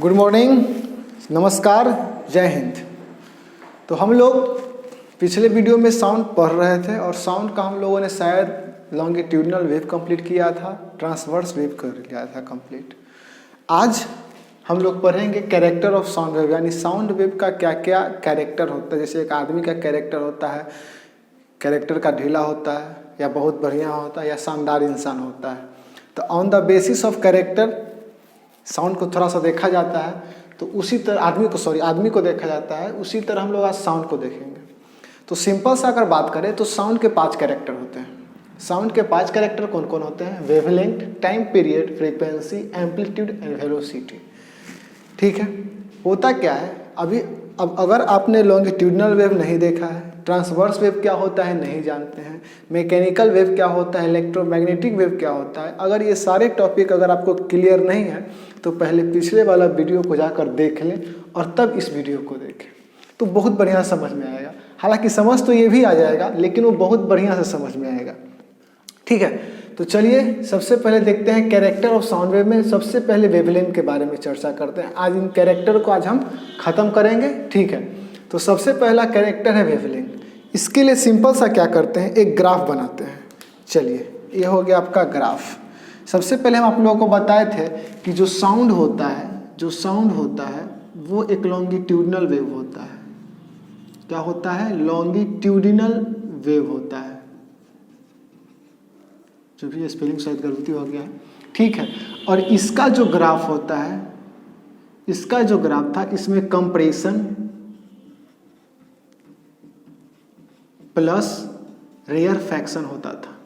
Good morning, नमस्कार, जय हिंद। तो हम लोग पिछले वीडियो में साउंड पढ़ रहे थे और साउंड का हम लोगों ने शायद लॉन्गिट्यूडिनल वेव कंप्लीट किया था, ट्रांसवर्स वेव कर लिया था कंप्लीट। आज हम लोग पढ़ेंगे कैरेक्टर ऑफ साउंड वेव, यानी साउंड वेव का क्या क्या कैरेक्टर होता है। जैसे एक आदमी का कैरेक्टर होता है, कैरेक्टर का ढीला होता है या बहुत बढ़िया होता है या शानदार इंसान होता है। तो on the basis of character sound को थोड़ा सा देखा जाता है। तो उसी तरह आदमी को देखा जाता है, उसी तरह हम लोग आज साउंड को देखेंगे। तो सिंपल सा अगर बात करें तो साउंड के 5 कैरेक्टर होते हैं। साउंड के 5 कैरेक्टर कौन कौन होते हैं? Wavelength, time period, frequency, amplitude and velocity. ठीक है, होता क्या है अब अगर आपने लॉन्गिट्यूडिनल वेव नहीं देखा है, ट्रांसवर्स वेव क्या होता है नहीं जानते हैं, मैकेनिकल वेव क्या होता है, इलेक्ट्रोमैग्नेटिक वेव क्या होता है, अगर ये सारे टॉपिक अगर आपको क्लियर नहीं है तो पहले पिछले वाला वीडियो को जाकर देख लें और तब इस वीडियो को देखें, तो बहुत बढ़िया समझ में आएगा। हालांकि समझ तो ये भी आ जाएगा, लेकिन वो बहुत बढ़िया से समझ में आएगा। ठीक है, तो चलिए सबसे पहले देखते हैं कैरेक्टर ऑफ साउंड वेव में। सबसे पहले वेवलेंथ के बारे में चर्चा करते हैं। आज इन कैरेक्टर को आज हम खत्म करेंगे। ठीक है, तो सबसे पहला कैरेक्टर है वेवलेंथ। इसके लिए सिंपल सा क्या करते हैं, एक ग्राफ बनाते हैं। चलिए, ये हो गया आपका ग्राफ। सबसे पहले हम आप लोगों को बताए थे कि जो साउंड होता है वो एक लॉन्गिट्यूडिनल वेव होता है। क्या होता है? लॉन्गिट्यूडिनल वेव होता है। जो भी स्पेलिंग शायद गलती हो गया है। ठीक है, और इसका जो ग्राफ होता है, इसका जो ग्राफ था, इसमें कंप्रेशन प्लस रेयरफैक्शन होता था,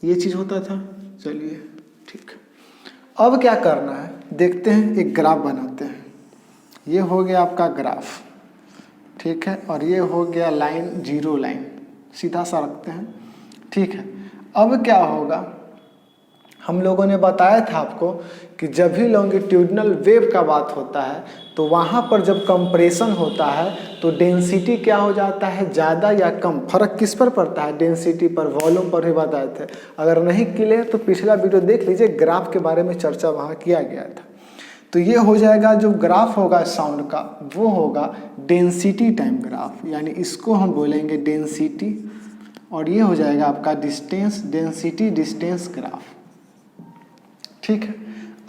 ये चीज होता था। चलिए ठीक, अब क्या करना है देखते हैं, एक ग्राफ बनाते हैं। ये हो गया आपका ग्राफ, ठीक है, और ये हो गया लाइन, जीरो लाइन, सीधा सा रखते हैं। ठीक है, अब क्या होगा, हम लोगों ने बताया था आपको कि जब भी लॉन्गिट्यूडिनल वेव का बात होता है तो वहाँ पर जब कंप्रेशन होता है तो डेंसिटी क्या हो जाता है, ज़्यादा या कम। फर्क किस पर पड़ता है? डेंसिटी पर, वॉल्यूम पर भी बताए थे। अगर नहीं क्लियर तो पिछला वीडियो देख लीजिए, ग्राफ के बारे में चर्चा वहाँ किया गया था। तो ये हो जाएगा, जो ग्राफ होगा साउंड का वो होगा डेंसिटी टाइम ग्राफ, यानी इसको हम बोलेंगे डेंसिटी, और ये हो जाएगा आपका डिस्टेंस, डेंसिटी डिस्टेंस ग्राफ। ठीक है,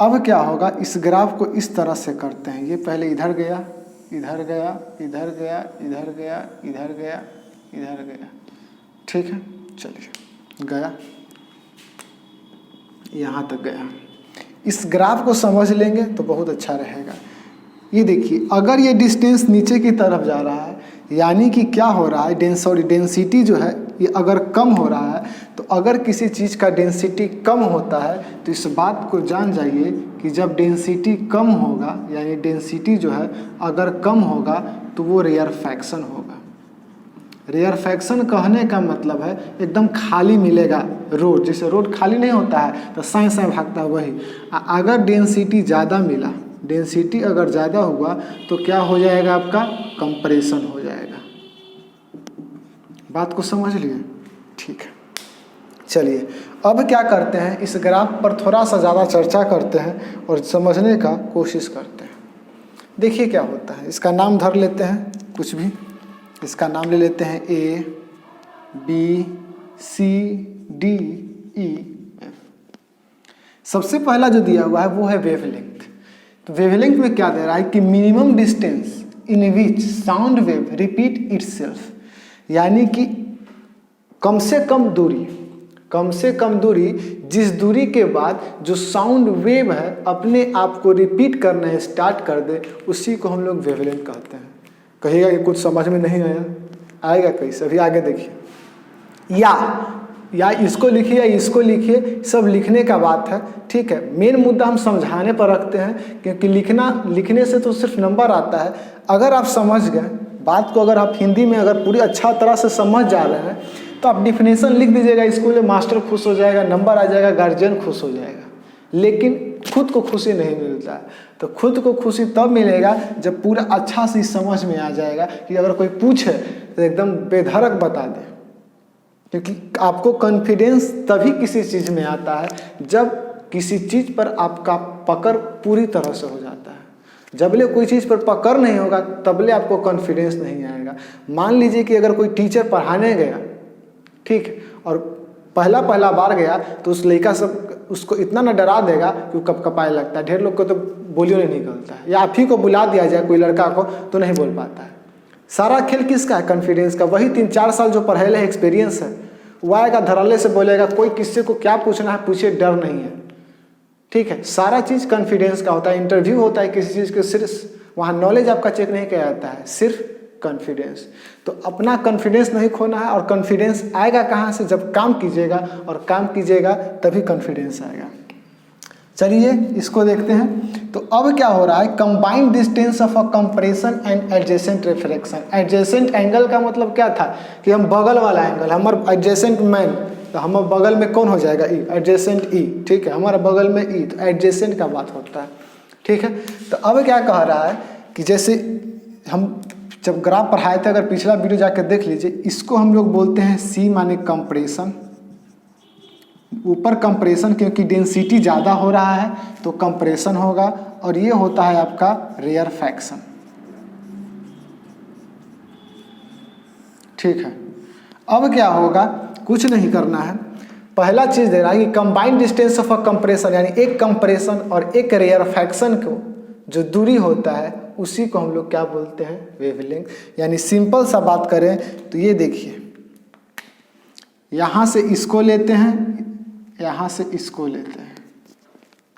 अब क्या होगा, इस ग्राफ को इस तरह से करते हैं। ये पहले इधर गया, इधर गया, इधर गया, इधर गया, इधर गया, इधर गया। ठीक है, चलिए गया, यहाँ तक गया। इस ग्राफ को समझ लेंगे तो बहुत अच्छा रहेगा। ये देखिए, अगर ये डिस्टेंस नीचे की तरफ जा रहा है, यानी कि क्या हो रहा है, डेंसिटी जो है ये अगर कम हो रहा है, तो अगर किसी चीज़ का डेंसिटी कम होता है तो इस बात को जान जाइए कि जब डेंसिटी कम होगा, यानी डेंसिटी जो है अगर कम होगा तो वो रेयरफैक्शन होगा। रेयरफैक्शन कहने का मतलब है एकदम खाली मिलेगा रोड, जैसे रोड खाली नहीं होता है तो साए साए भागता है, वही। अगर डेंसिटी ज़्यादा मिला, डेंसिटी अगर ज़्यादा हुआ तो क्या हो जाएगा, आपका कंप्रेशन हो जाएगा। बात को समझ लिए? ठीक है, चलिए अब क्या करते हैं, इस ग्राफ पर थोड़ा सा ज़्यादा चर्चा करते हैं और समझने का कोशिश करते हैं। देखिए क्या होता है, इसका नाम धर लेते हैं, कुछ भी इसका नाम ले लेते हैं, A B C D E F। सबसे पहला जो दिया हुआ है वो है वेवलेंथ। तो वेवलेंथ में क्या दे रहा है कि minimum distance in which sound wave repeat itself, यानी कि कम से कम दूरी, जिस दूरी के बाद जो साउंड वेव है अपने आप को रिपीट करना स्टार्ट कर दे, उसी को हम लोग वेवलेंथ कहते हैं। कहिएगा कि कुछ समझ में नहीं आया, आएगा कैसे? अभी आगे देखिए, या इसको लिखिए या इसको लिखिए, सब लिखने का बात है। ठीक है, मेन मुद्दा हम समझाने पर रखते हैं, क्योंकि लिखने से तो सिर्फ नंबर आता है। अगर आप समझ गए बात को, अगर आप हिंदी में अगर पूरी अच्छा तरह से समझ जा रहे हैं तो आप डिफिनेशन लिख दीजिएगा, स्कूल में मास्टर खुश हो जाएगा, नंबर आ जाएगा, गार्जियन खुश हो जाएगा। लेकिन खुद को खुशी नहीं मिलता है। तो खुद को खुशी तब मिलेगा जब पूरा अच्छा से समझ में आ जाएगा कि अगर कोई पूछे तो एकदम बेधड़क बता दे। क्योंकि आपको कॉन्फिडेंस तभी किसी चीज़ में आता है जब किसी चीज़ पर आपका पकड़ पूरी तरह से हो जाता है। जबले कोई चीज़ पर पकड़ नहीं होगा तबले आपको कॉन्फिडेंस नहीं आएगा। मान लीजिए कि अगर कोई टीचर पढ़ाने गया, ठीक है, और पहला बार गया तो उस लड़का सब उसको इतना ना डरा देगा कि वो कपकपाए लगता है। ढेर लोग को तो बोलियो नहीं निकलता है, या आप ही को बुला दिया जाए कोई लड़का को तो नहीं बोल पाता है। सारा खेल किसका है? कॉन्फिडेंस का। वही 3-4 साल जो पढ़ेले है, एक्सपीरियंस है, वो आएगा धड़ल्ले से बोलेगा, कोई किससे को क्या पूछना है पूछिए, डर नहीं है। ठीक है, सारा चीज़ कॉन्फिडेंस का होता है। इंटरव्यू होता है किसी चीज़ के, सिर्फ वहाँ नॉलेज आपका चेक नहीं किया जाता है, सिर्फ कॉन्फिडेंस। तो अपना कॉन्फिडेंस नहीं खोना है। और कॉन्फिडेंस आएगा कहाँ से? जब काम कीजिएगा, और काम कीजिएगा तभी कॉन्फिडेंस आएगा। चलिए इसको देखते हैं। तो अब क्या हो रहा है? Combined distance of a compression and adjacent refraction. Adjacent angle का मतलब क्या था कि हम बगल वाला एंगल, हमारा एडजेसेंट मैन, तो हमारे बगल में कौन हो जाएगा? ई, एडजेसेंट ई। ठीक है, हमारे बगल में ई, तो एडजेसेंट का बात होता है। ठीक है, तो अब क्या कह रहा है कि जैसे हम जब ग्राफ पढ़ाए थे, अगर पिछला वीडियो जाकर देख लीजिए, इसको हम लोग बोलते हैं सी माने कंप्रेशन। ऊपर कंप्रेशन, क्योंकि डेंसिटी ज़्यादा हो रहा है तो कंप्रेशन होगा, और ये होता है आपका रेयरफैक्शन। ठीक है, अब क्या होगा? कुछ नहीं करना है। पहला चीज़ दे रहा है कि combined distance of a compression, यानी एक कंप्रेशन और एक रेयरफैक्शन को जो दूरी होता है उसी को हम लोग क्या बोलते हैं? वेवलेंथ। यानी सिंपल सा बात करें तो ये देखिए, यहाँ से इसको लेते हैं, यहाँ से इसको लेते हैं।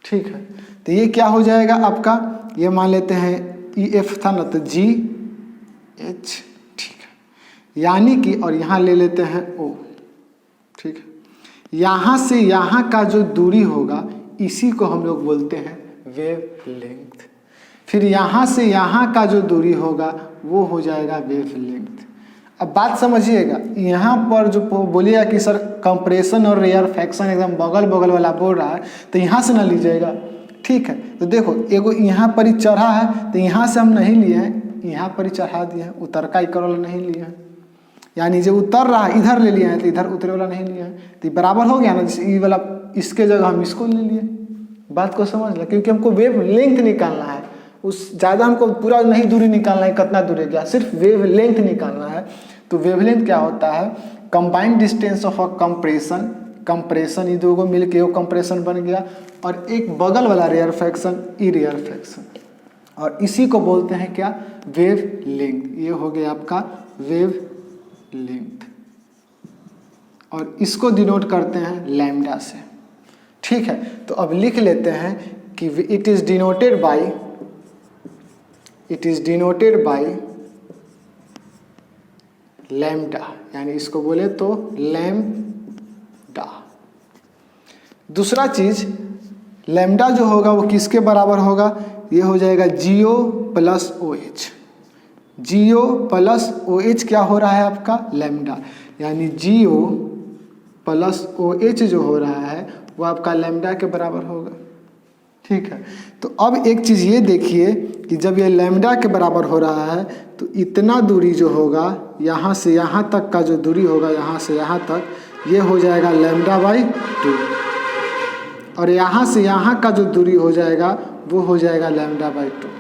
ठीक है, तो ये क्या हो जाएगा आपका? ये मान लेते हैं ई एफ था ना, तो जी एच। ठीक है, यानी कि, और यहाँ ले लेते हैं ओ। ठीक है, यहाँ से यहाँ का जो दूरी होगा इसी को हम लोग बोलते हैं वेवलेंथ। फिर यहाँ से यहाँ का जो दूरी होगा वो हो जाएगा वेवलेंथ। अब बात समझिएगा, यहाँ पर जो बोलिएगा कि सर कंप्रेशन और रेयरफैक्शन एकदम बगल बगल वाला बोल रहा है, तो यहाँ से ना लीजिएगा। ठीक है, तो देखो एगो यहाँ पर ही चढ़ा है, तो यहाँ से हम नहीं लिए हैं, यहाँ पर ही चढ़ा दिए हैं, उतर का इकर वाला नहीं लिया है। यानी जो उतर रहा है इधर ले लिया है, तो इधर उतरे वाला नहीं लिया है, तो बराबर हो गया ना। जैसे ये वाला, इसके जगह हम इसको ले लिए। बात को समझ लें, क्योंकि हमको वेव लेंथ निकालना है। उस ज़्यादा हमको पूरा नहीं दूरी निकालना है, कितना दूरी गया, सिर्फ वेव लेंथ निकालना है। तो वेवलेंथ क्या होता है? Combined distance of a compression, compression ये दो को मिलके वो कंप्रेशन बन गया, और एक बगल वाला रेयरफैक्शन, ई रेयरफैक्शन, और इसी को बोलते हैं क्या? Wave length. ये हो गया आपका वेव लेंथ, और इसको डिनोट करते हैं लैम्डा से। ठीक है, तो अब लिख लेते हैं कि it is denoted by lambda, यानी इसको बोले तो लैम्डा। दूसरा चीज, लैम्डा जो होगा वो किसके बराबर होगा? ये हो जाएगा जीओ प्लस ओ एच। जीओ प्लस ओ एच क्या हो रहा है आपका? लैम्डा। यानी जीओ प्लस ओ एच जो हो रहा है वो आपका लैम्डा के बराबर होगा। ठीक है, तो अब एक चीज़ ये देखिए कि जब ये लैम्डा के बराबर हो रहा है तो इतना दूरी जो होगा, यहाँ से यहाँ तक का जो दूरी होगा, यहाँ से यहाँ तक, ये हो जाएगा लैम्डा बाई 2, और यहाँ से यहाँ का जो दूरी हो जाएगा वो हो जाएगा लैम्डा बाई 2।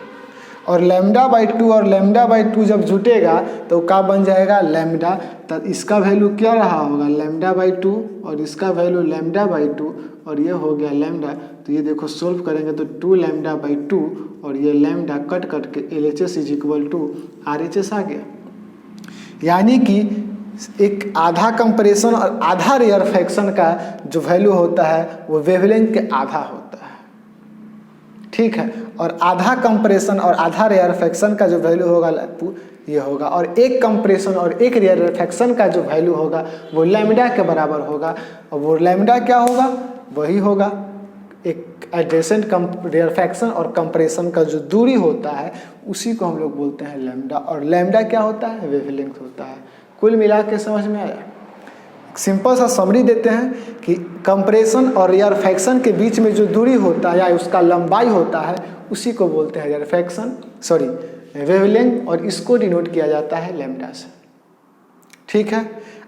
और लैम्डा बाई 2 और लैम्डा बाई 2 जब जुटेगा तो क्या बन जाएगा? लैम्डा। तो इसका वैल्यू क्या रहा होगा? लैम्डा बाई 2, और इसका वैल्यू लैम्डा बाई 2, और ये हो गया लैम्डा। तो ये देखो सोल्व करेंगे तो 2 लैम्डा बाई 2, और ये लैम्डा कट के LHS is equal to RHS आ गया। यानी कि एक आधा कंप्रेशन और आधा रेयरफैक्शन का जो वैल्यू होता है वो वेवलेंथ के आधा होता है। ठीक है, और आधा कंप्रेशन और आधा रेयरफैक्शन का जो वैल्यू होगा ये होगा, और एक कंप्रेशन और एक रेयरफैक्शन का जो वैल्यू होगा वो लैम्डा के बराबर होगा। और वो लैम्डा क्या होगा? वही होगा एक एडजेसेंट रेयरफैक्शन और कंप्रेशन का जो दूरी होता है उसी को हम लोग बोलते हैं लैम्डा। और लैम्डा क्या होता है? वेवलेंथ होता है। कुल मिला के समझ में आया? सिंपल सा समरी देते हैं कि कंप्रेशन और रेयरफैक्शन के बीच में जो दूरी होता है या उसका लंबाई होता है उसी को बोलते हैं वेवलेंथ, और इसको डिनोट किया जाता है लैम्डा से। ठीक है,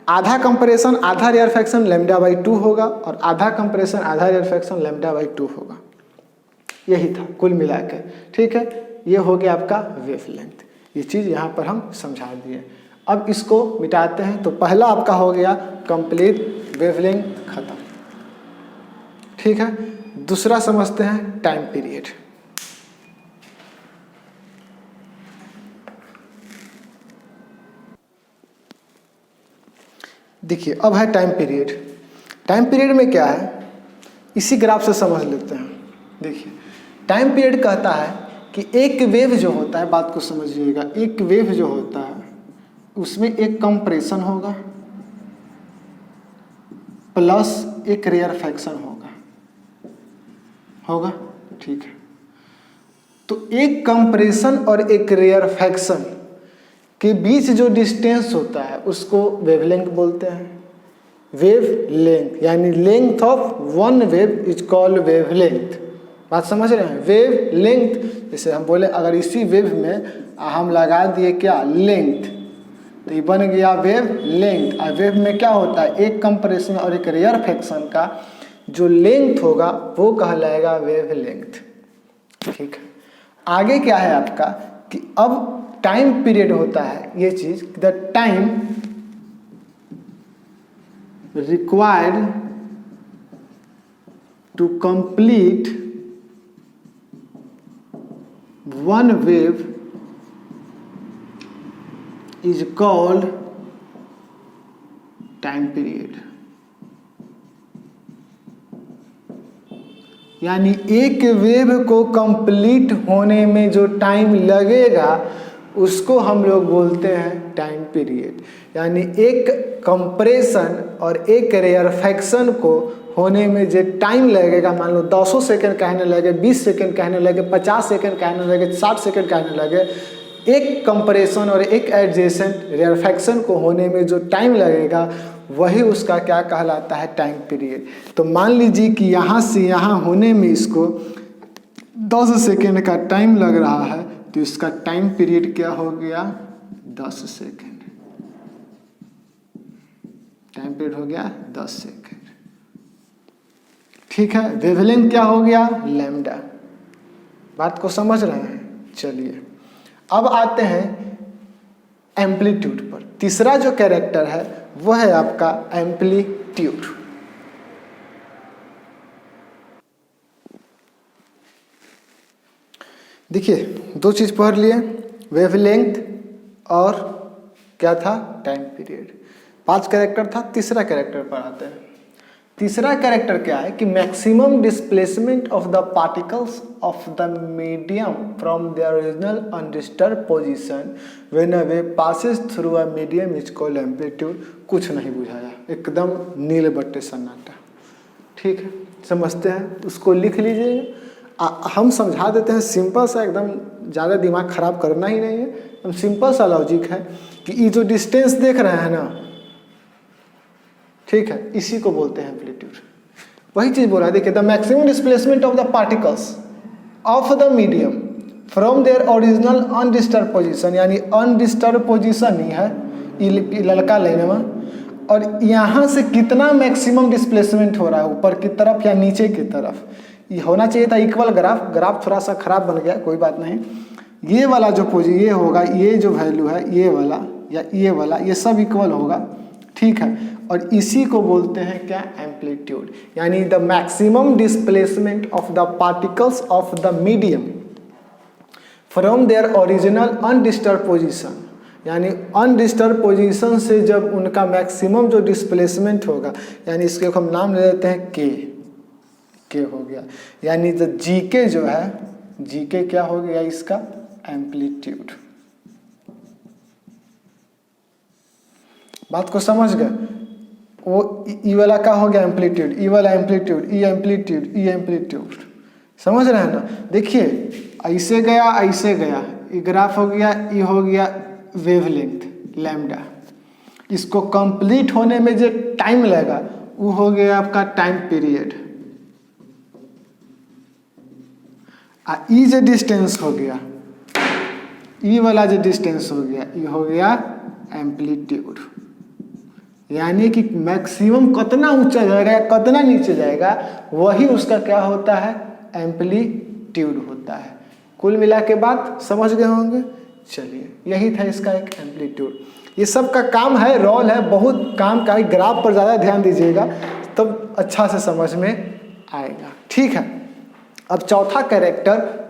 आधा कंप्रेशन आधा रेयरफैक्शन λ/2 होगा और आधा कंप्रेशन आधा रेयरफैक्शन λ/2 होगा। यही था कुल मिला के, ठीक है। ये हो गया आपका वेवलेंथ, ये चीज़ यहाँ पर हम समझा दिए। अब इसको मिटाते हैं, तो पहला आपका हो गया कंप्लीट वेवलेंथ खत्म, ठीक है। दूसरा समझते हैं टाइम पीरियड। देखिए अब है टाइम पीरियड। टाइम पीरियड में क्या है, इसी ग्राफ से समझ लेते हैं। देखिए टाइम पीरियड कहता है कि एक वेव जो होता है, बात को समझिएगा, एक वेव जो होता है उसमें एक कंप्रेशन होगा प्लस एक रेयरफैक्शन होगा, ठीक है। तो एक कंप्रेशन और एक रेयरफैक्शन के बीच जो डिस्टेंस होता है उसको वेवलेंथ बोलते हैं। वेव लेंथ यानी length of one wave is called wavelength. बात समझ रहे हैं? वेव लेंथ, जैसे हम बोले अगर इसी वेव में हम लगा दिए क्या लेंथ, तो ये बन गया वेव लेंथ। और वेव में क्या होता है, एक कंप्रेशन और एक रेयरफैक्शन का जो लेंथ होगा वो कहलाएगा वेव लेंथ, ठीक है। आगे क्या है आपका कि अब टाइम पीरियड होता है ये चीज, the time required to complete one wave is called time period. यानी एक वेव को कंप्लीट होने में जो टाइम लगेगा उसको हम लोग बोलते हैं टाइम पीरियड। यानी एक कंप्रेशन और एक रेयरफैक्शन को होने में जो टाइम लगेगा, मान लो 200 सेकेंड कहने लगे, 20 सेकेंड कहने लगे, 50 सेकेंड कहने लगे, 60 सेकेंड कहने लगे, एक कंप्रेशन और एक एडजेसेंट रेयरफैक्शन को होने में जो टाइम लगेगा वही उसका क्या कहलाता है, टाइम पीरियड। तो मान लीजिए कि यहाँ से यहाँ होने में इसको 10 सेकेंड का टाइम लग रहा है, तो इसका टाइम पीरियड क्या हो गया, 10 सेकेंड। टाइम पीरियड हो गया 10 सेकेंड, ठीक है। वेवलेंथ क्या हो गया, लैम्डा। बात को समझ रहे हैं? चलिए अब आते हैं एम्पलीट्यूड पर। तीसरा जो कैरेक्टर है वो है आपका एम्पलीट्यूड। देखिए दो चीज पढ़ लिए, वेवलेंथ और क्या था, टाइम पीरियड। 5 कैरेक्टर था, तीसरा कैरेक्टर पर आते हैं। तीसरा कैरेक्टर क्या है कि maximum displacement of the particles of the medium from their original undisturbed position when a wave passes through a medium is called amplitude. कुछ नहीं बुझाया, एकदम नील बट्टे सन्नाटा, ठीक है। समझते हैं, उसको लिख लीजिए। हम समझा देते हैं सिंपल सा, एकदम ज़्यादा दिमाग खराब करना ही नहीं है, एकदम सिंपल सा लॉजिक है कि ये जो डिस्टेंस देख रहे हैं ना, ठीक है, इसी को बोलते हैं एम्पलीट्यूड। वही चीज बोल रहा है, देखिए the maximum displacement of the particles of the medium from their original undisturbed position, यानी अनडिस्टर्ब पोजीशन ही है ये लड़का लेने में, और यहाँ से कितना मैक्सिमम डिस्प्लेसमेंट हो रहा है, ऊपर की तरफ या नीचे की तरफ। ये होना चाहिए था इक्वल ग्राफ थोड़ा सा खराब बन गया, कोई बात नहीं। ये वाला जो ये होगा, ये जो वैल्यू है ये वाला या ये वाला, ये सब इक्वल होगा, ठीक है। और इसी को बोलते हैं क्या, एम्पलीट्यूड। यानी the maximum displacement of the particles of the medium from their original undisturbed position, यानी अनडिस्टर्ब पोजीशन से जब उनका मैक्सिमम जो डिस्प्लेसमेंट होगा, यानी इसके हम नाम ले लेते हैं के हो गया। यानी जो जीके जो है, जीके क्या हो गया इसका, एम्पलीट्यूड। बात को समझ गए? वो ई वाला का हो गया एम्पलीट्यूड, ई वाला एम्पलीट्यूड, ई एम्पलीट्यूड, ई एम्पलीट्यूड। समझ रहे हैं ना? देखिए ऐसे गया ऐसे गया, ये ग्राफ हो गया, ये हो गया वेवलेंथ लैम्डा। इसको कंप्लीट होने में जो टाइम लगेगा वो हो गया आपका टाइम पीरियड। ई जो डिस्टेंस हो गया, ई वाला जो डिस्टेंस हो गया, ये हो गया एम्पलीट्यूड। यानी कि मैक्सिमम कितना ऊंचा जाएगा या कितना नीचे जाएगा, वही उसका क्या होता है, एम्पलीट्यूड होता है। कुल मिला के बात समझ गए होंगे। चलिए, यही था इसका एक एम्पलीट्यूड। ये सब का काम है, रोल है, बहुत काम का है। ग्राफ पर ज़्यादा ध्यान दीजिएगा तब अच्छा से समझ में आएगा। ठीक है, अब चौथा कैरेक्टर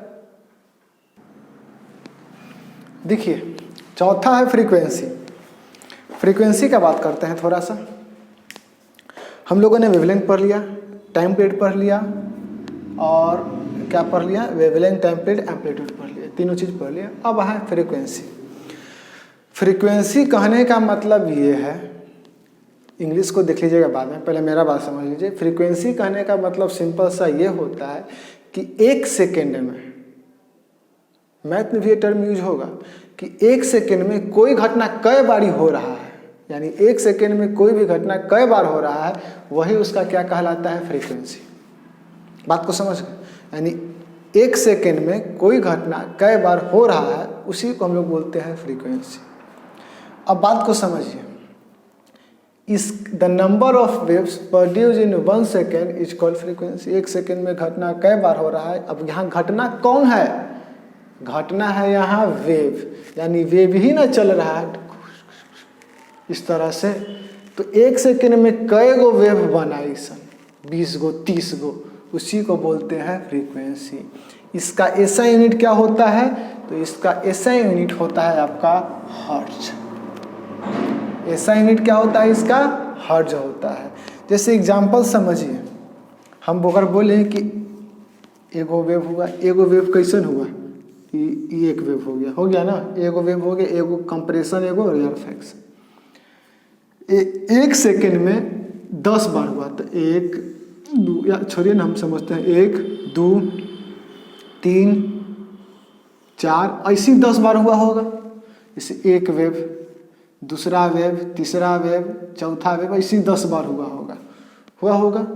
देखिए, चौथा है फ्रीक्वेंसी। फ्रीक्वेंसी का बात करते हैं थोड़ा सा। हम लोगों ने वेवलेंथ पढ़ लिया, टाइम पीरियड पढ़ लिया और क्या पढ़ लिया, वेवलेंथ, टाइम पीरियड, एम्पलीट्यूड पढ़ लिया, तीनों चीज़ पढ़ लिया। अब है फ्रीक्वेंसी। फ्रीक्वेंसी कहने का मतलब ये है, इंग्लिश को देख लीजिएगा बाद में, पहले मेरा बात समझ लीजिए। फ्रीक्वेंसी कहने का मतलब सिंपल सा ये होता है कि एक सेकेंड में, मैथ में भी ये टर्म यूज होगा कि एक सेकेंड में कोई घटना कई बारी हो रहा है, यानी एक सेकेंड में कोई भी घटना कई बार हो रहा है, वही उसका क्या कहलाता है, फ्रीक्वेंसी। बात को समझ गए, यानी एक सेकेंड में कोई घटना कई बार हो रहा है, उसी को हम लोग बोलते हैं फ्रीक्वेंसी। अब बात को समझिए, इस the number of waves produce in 1 second is called frequency. एक सेकेंड में घटना कई बार हो रहा है। अब यहाँ घटना कौन है, घटना है यहाँ वेव, यानी वेव ही ना चल रहा है इस तरह से। तो एक सेकेंड में कई गो वेव बनाई सन, 20 गो 30 गो, उसी को बोलते हैं फ्रीक्वेंसी। इसका एसआई यूनिट क्या होता है, तो इसका एसआई यूनिट होता है आपका हर्ट्ज। एसआई यूनिट क्या होता है इसका, हर्ट्ज होता है। जैसे एग्जांपल समझिए, हम अगर बोले कि एगो वेव हुआ, एगो वेव कैसन हुआ, ये एक वेव हो गया ना, एगो वेव हो गया, एगो कंप्रेशन, एगो रेयरफैक्शन। एक सेकेंड में 10 बार हुआ, तो 1 2, या छोड़िए ना, हम समझते हैं 1 2 3 4, ऐसी 10 बार हुआ होगा। जैसे एक वेव, दूसरा वेव, तीसरा वेव, चौथा वेव, ऐसी 10 बार हुआ होगा।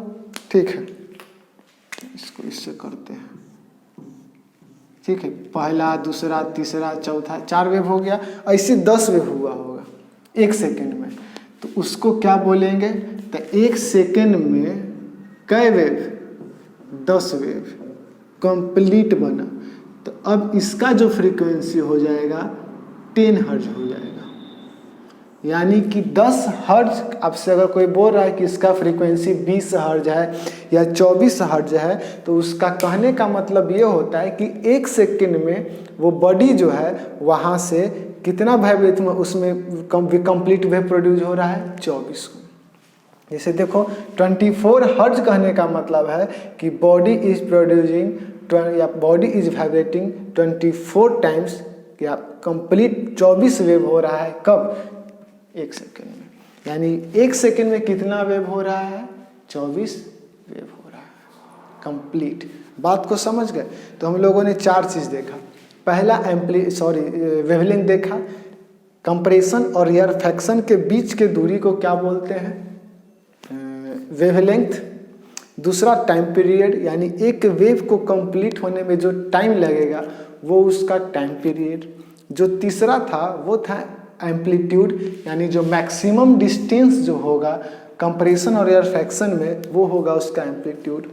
ठीक है, इसको इससे करते हैं। ठीक है, पहला, दूसरा, तीसरा, चौथा, 4 वेव हो गया, ऐसे 10 वेव हुआ होगा एक सेकेंड में। तो उसको क्या बोलेंगे, तो एक सेकेंड में कई वेव, 10 वेव कंप्लीट बना। तो अब इसका जो फ्रीक्वेंसी हो जाएगा 10 हर्ट्ज हो जाएगा। यानी कि 10 हर्ट्ज, आपसे अगर कोई बोल रहा है कि इसका फ्रीक्वेंसी 20 हर्ट्ज है या 24 हर्ट्ज है, तो उसका कहने का मतलब ये होता है कि एक सेकेंड में वो बॉडी जो है वहाँ से कितना वेव उसमें कंप्लीट वेव प्रोड्यूस हो रहा है, 24 को। जैसे देखो 24 हर्ट्ज कहने का मतलब है कि बॉडी इज प्रोड्यूसिंग या बॉडी इज वाइब्रेटिंग 24 टाइम्स, या कंप्लीट 24 वेव हो रहा है। कब, एक सेकेंड में। यानी एक सेकेंड में कितना वेव हो रहा है, 24 वेव हो रहा है कंप्लीट। बात को समझ गए। तो हम लोगों ने 4 चीज़ देखा। पहला वेवलेंथ देखा, कंप्रेशन और रेयरफैक्शन के बीच के दूरी को क्या बोलते हैं, वेवलेंथ। दूसरा टाइम पीरियड, यानी एक वेव को कंप्लीट होने में जो टाइम लगेगा वो उसका टाइम पीरियड। जो तीसरा था वो था एम्पलीट्यूड, यानी जो मैक्सिमम डिस्टेंस जो होगा कंप्रेशन और रेयरफैक्शन में, वो होगा उसका एम्पलीट्यूड।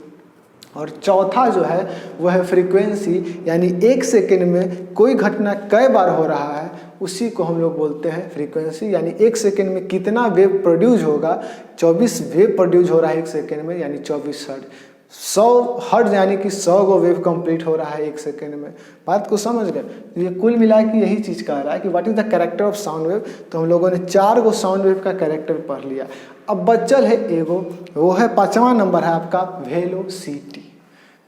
और चौथा जो है वो है फ्रीक्वेंसी, यानी एक सेकेंड में कोई घटना कई बार हो रहा है, उसी को हम लोग बोलते हैं फ्रीक्वेंसी। यानी एक सेकेंड में कितना वेव प्रोड्यूस होगा, 24 वेव प्रोड्यूस हो रहा है एक सेकेंड में, यानी 24 हर्ट्ज। 100 हर्ट्ज यानी कि 100 गो वेव कंप्लीट हो रहा है एक सेकेंड में। बात को समझ गए। ये कुल मिला के यही चीज़ कह रहा है कि what is the character of sound wave. तो हम लोगों ने 4 गो साउंड वेव का कैरेक्टर पढ़ लिया। अब बचल है एगो, वो है 5वां नंबर है आपका वेलोसिटी।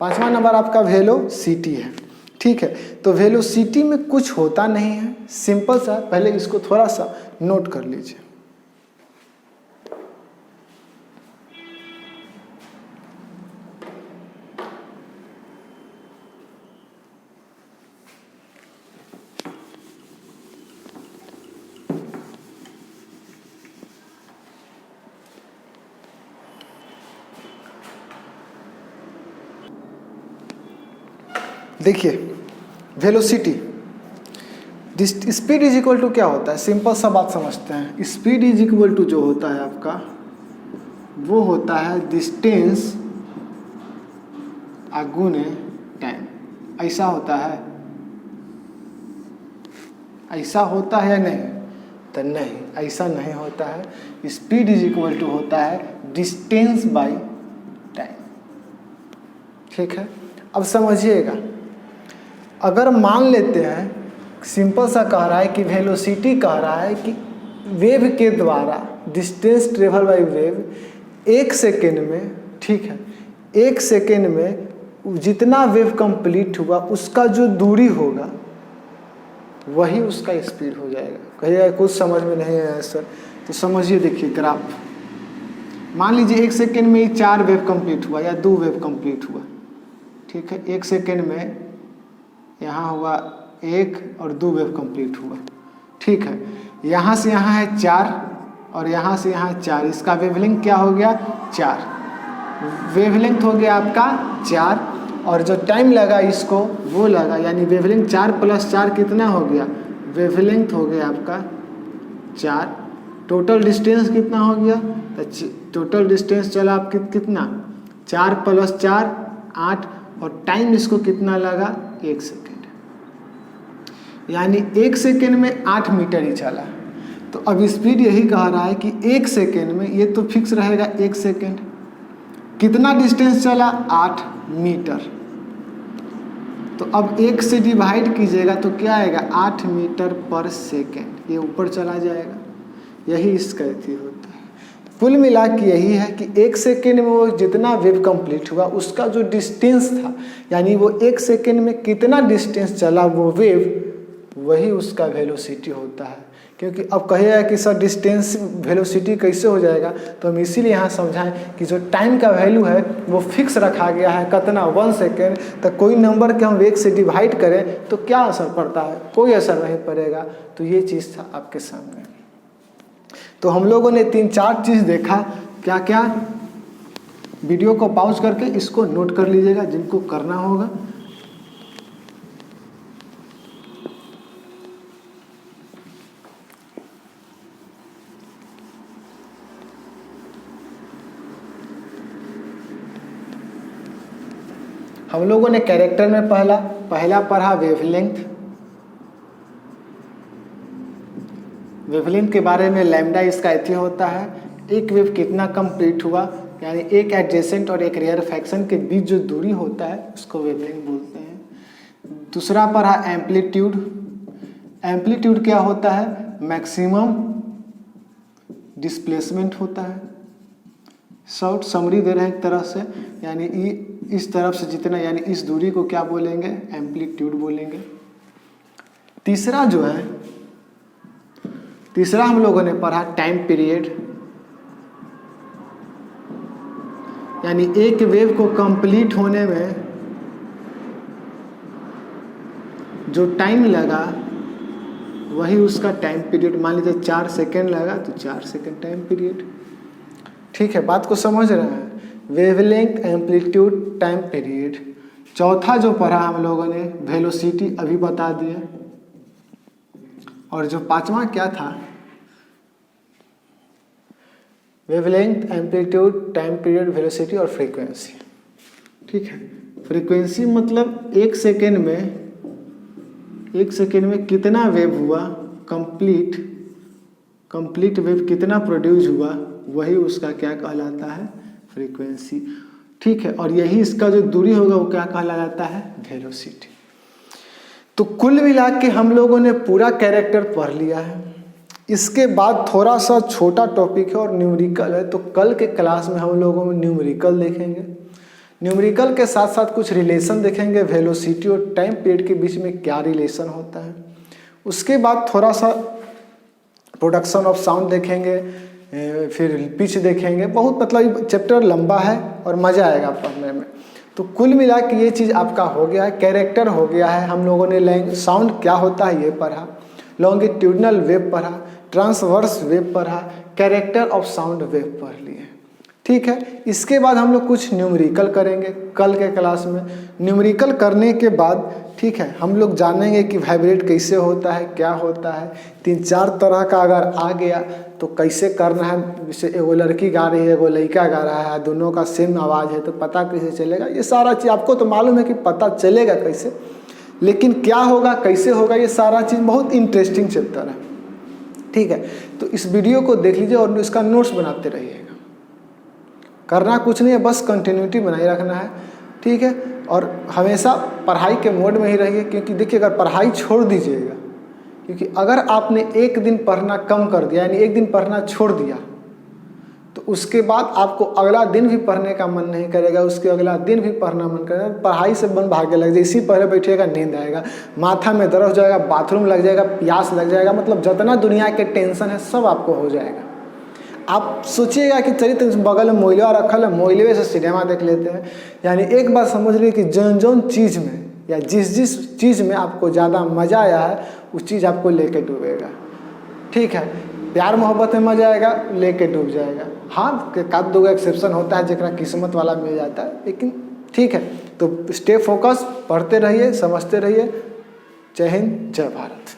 5वां नंबर आपका वेलोसिटी है। ठीक है, तो वेलोसिटी में कुछ होता नहीं है, सिंपल सा। पहले इसको थोड़ा सा नोट कर लीजिए। देखिए velocity, speed is equal to क्या होता है, सिंपल सा बात समझते हैं। स्पीड इज इक्वल टू जो होता है आपका वो होता है डिस्टेंस गुने टाइम। ऐसा होता है, ऐसा होता है या नहीं? तो नहीं, ऐसा नहीं होता है। स्पीड इज इक्वल टू होता है डिस्टेंस बाय टाइम। ठीक है, अब समझिएगा, अगर मान लेते हैं सिंपल सा कह रहा है कि वेलोसिटी कह रहा है कि वेव के द्वारा distance travel by wave 1 second में, ठीक है, 1 सेकेंड में जितना वेव कंप्लीट हुआ उसका जो दूरी होगा वही उसका स्पीड हो जाएगा। कहिएगा कुछ समझ में नहीं आया सर, तो समझिए, देखिए ग्राफ। मान लीजिए 1 सेकेंड में 4 वेव कंप्लीट हुआ या 2 वेव कंप्लीट हुआ, ठीक है। 1 सेकेंड में यहाँ हुआ 1 और 2 वेव कंप्लीट हुआ, ठीक है। यहाँ से यहाँ है 4 और यहाँ से यहाँ 4, इसका वेवलेंथ क्या हो गया? 4। वेवलेंथ हो गया आपका 4 और जो टाइम लगा इसको वो लगा, यानी वेवलेंथ 4 + 4 कितना हो गया? वेवलेंथ हो गया आपका 4। टोटल डिस्टेंस कितना हो गया? तो टोटल डिस्टेंस चला आप कितना? 4 + 4 8 और टाइम इसको कितना लगा? 1 सेकेंड, यानी 1 सेकेंड में 8 मीटर ही चला। तो अब स्पीड यही कह रहा है कि 1 सेकेंड में, ये तो फिक्स रहेगा 1 सेकेंड, कितना डिस्टेंस चला? 8 मीटर। तो अब 1 से डिवाइड कीजिएगा तो क्या आएगा? 8 मीटर पर सेकेंड, ये ऊपर चला जाएगा। यही इसका अथी होता है। कुल मिला के यही है कि 1 सेकेंड में वो जितना वेव कंप्लीट हुआ उसका जो डिस्टेंस था, यानी वो 1 सेकेंड में कितना डिस्टेंस चला वो वेव, वही उसका वेलोसिटी होता है। क्योंकि अब कहिएगा कि सर डिस्टेंस वेलोसिटी कैसे हो जाएगा, तो हम इसीलिए यहाँ समझाएं कि जो टाइम का वैल्यू है वो फिक्स रखा गया है, कितना? 1 सेकेंड। तो कोई नंबर के हम 1 से डिवाइड करें तो क्या असर पड़ता है? कोई असर नहीं पड़ेगा। तो ये चीज़ था आपके सामने। तो हम लोगों ने 3-4 चीज़ देखा। क्या क्या? वीडियो को पॉज करके इसको नोट कर लीजिएगा जिनको करना होगा। हम लोगों ने कैरेक्टर में पहला पढ़ा वेवलेंथ। वेवलेंथ के बारे में लैम्डा इसका अथी होता है, एक वेव कितना कंप्लीट हुआ, यानी एक एडजेसेंट और एक रेयरफैक्शन के बीच जो दूरी होता है उसको वेवलेंथ बोलते हैं। दूसरा पढ़ा एम्पलीट्यूड। एम्पलीट्यूड क्या होता है? मैक्सिमम डिस्प्लेसमेंट होता है। शॉर्ट समरी दे रहे हैं एक तरह से, यानी इस तरफ से जितना, यानी इस दूरी को क्या बोलेंगे? एम्पलीट्यूड बोलेंगे। तीसरा जो है, तीसरा हम लोगों ने पढ़ा टाइम पीरियड, यानी एक वेव को कंप्लीट होने में जो टाइम लगा वही उसका टाइम पीरियड। मान लीजिए 4 सेकेंड लगा तो 4 सेकेंड टाइम पीरियड। ठीक है, बात को समझ रहे हैं? Wavelength, amplitude, time period. चौथा जो पढ़ा हम लोगों ने वेलोसिटी, अभी बता दिए। और जो पांचवा क्या था? Wavelength, amplitude, time period, velocity और फ्रीक्वेंसी। ठीक है, फ्रीक्वेंसी मतलब 1 सेकेंड में कितना वेव हुआ कंप्लीट वेव कितना प्रोड्यूस हुआ, वही उसका क्या कहलाता है? फ्रीक्वेंसी। ठीक है, और यही इसका जो दूरी होगा वो क्या कहलाता है? वेलोसिटी। तो कुल मिला के हम लोगों ने पूरा कैरेक्टर पढ़ लिया है। इसके बाद थोड़ा सा छोटा टॉपिक है और न्यूमेरिकल है, तो कल के क्लास में हम लोगों में न्यूमेरिकल देखेंगे। न्यूमेरिकल के साथ साथ कुछ रिलेशन देखेंगे, वेलोसिटी और टाइम पीरियड के बीच में क्या रिलेशन होता है। उसके बाद थोड़ा सा प्रोडक्शन ऑफ साउंड देखेंगे, फिर पिच देखेंगे। बहुत मतलब चैप्टर लंबा है और मज़ा आएगा पढ़ने में। तो कुल मिला के ये चीज़ आपका हो गया है, कैरेक्टर हो गया है। हम लोगों ने साउंड क्या होता है ये पढ़ा, लॉन्गिट्यूडनल वेव पढ़ा, ट्रांसवर्स वेव पढ़ा, कैरेक्टर ऑफ साउंड वेव पढ़ लिए। ठीक है। इसके बाद हम लोग कुछ न्यूमेरिकल करेंगे कल के क्लास में। न्यूमेरिकल करने के बाद ठीक है हम लोग जानेंगे कि वाइब्रेट कैसे होता है, क्या होता है। 3-4 तरह का अगर आ गया तो कैसे करना है, जैसे एगो लड़की गा रही है एगो लड़का गा रहा है, दोनों का सेम आवाज़ है तो पता कैसे चलेगा। ये सारा चीज़ आपको तो मालूम है कि पता चलेगा कैसे, लेकिन क्या होगा कैसे होगा ये सारा चीज़ बहुत इंटरेस्टिंग चैप्टर है। ठीक है, तो इस वीडियो को देख लीजिए और इसका नोट्स बनाते रहिएगा। करना कुछ नहीं है, बस कंटिन्यूटी बनाए रखना है। ठीक है, और हमेशा पढ़ाई के मोड में ही रहिए, क्योंकि देखिए अगर पढ़ाई छोड़ दीजिएगा, क्योंकि अगर आपने एक दिन पढ़ना कम कर दिया यानी एक दिन पढ़ना छोड़ दिया तो उसके बाद आपको अगला दिन भी पढ़ने का मन नहीं करेगा, उसके अगला दिन भी पढ़ना मन करेगा, पढ़ाई से मन भागने लग जाए। इसी पढ़े बैठिएगा नींद आएगा, माथा में दर्द हो जाएगा, बाथरूम लग जाएगा, प्यास लग जाएगा, मतलब जितना दुनिया के टेंशन है सब आपको हो जाएगा। आप सोचिएगा कि चलिए तो बगल में मोइलवा रखल है, मोइलवे से सिनेमा देख लेते हैं। यानी एक बात समझ लीजिए कि जौन चीज़ में या जिस चीज़ में आपको ज़्यादा मज़ा आया है उस चीज़ आपको लेके डूबेगा। ठीक है, प्यार मोहब्बत में मज़ा आएगा लेके डूब जाएगा। हाँ, एक दो एक्सेप्शन होता है जरा किस्मत वाला मिल जाता है, लेकिन ठीक है। तो स्टे फोकस, पढ़ते रहिए, समझते रहिए। जय हिंद, जय भारत।